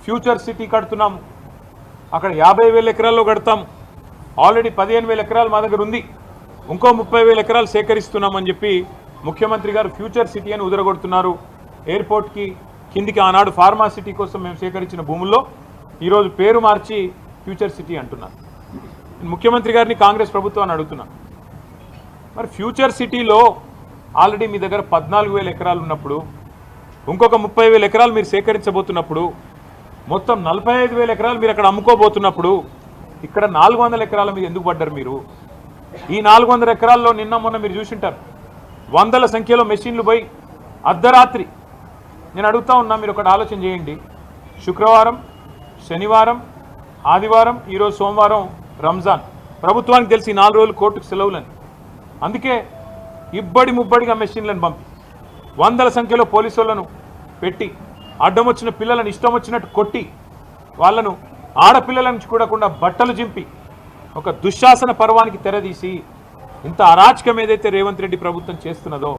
Future city కడుతున్నాము, అక్కడ 50,000 ఎకరాల్లో కడతాం, ఆల్రెడీ 15,000 ఎకరాలు మా దగ్గర ఉంది, ఇంకో 30,000 ఎకరాలు సేకరిస్తున్నామని చెప్పి ముఖ్యమంత్రి గారు ఫ్యూచర్ సిటీ అని ఉదరగొడుతున్నారు. ఎయిర్పోర్ట్కి కిందికి ఆనాడు ఫార్మా సిటీ కోసం మేము సేకరించిన భూముల్లో ఈరోజు పేరు మార్చి ఫ్యూచర్ సిటీ అంటున్నారు. ముఖ్యమంత్రి గారిని కాంగ్రెస్ ప్రభుత్వాన్ని అడుగుతున్నాను, మరి ఫ్యూచర్ సిటీలో ఆల్రెడీ మీ దగ్గర 14,000 ఎకరాలు ఉన్నప్పుడు, ఇంకొక 30,000 ఎకరాలు మీరు సేకరించబోతున్నప్పుడు, మొత్తం 45,000 ఎకరాలు మీరు అక్కడ అమ్ముకోబోతున్నప్పుడు ఇక్కడ 400 ఎకరాల మీద ఎందుకు పడ్డారు మీరు? ఈ 400 ఎకరాల్లో నిన్న మొన్న మీరు చూసింటారు, వందల సంఖ్యలో మెషిన్లు పోయి అర్ధరాత్రి. నేను అడుగుతా ఉన్నా, మీరు ఒకటి ఆలోచన చేయండి. శుక్రవారం, శనివారం, ఆదివారం, ఈరోజు సోమవారం రంజాన్. ప్రభుత్వానికి తెలిసి 4 రోజులు కోర్టుకు సెలవులని, అందుకే ఇబ్బడి ముబ్బడిగా మెషిన్లను పంపి వందల సంఖ్యలో పోలీసు వాళ్ళను పెట్టి అడ్డం వచ్చిన పిల్లలను ఇష్టం వచ్చినట్టు కొట్టి వాళ్ళను ఆడపిల్లలను చూడకుండా బట్టలు చింపి ఒక దుశ్శాసన పర్వానికి తెరదీసి ఇంత అరాచకం ఏదైతే రేవంత్ రెడ్డి ప్రభుత్వం చేస్తున్నదో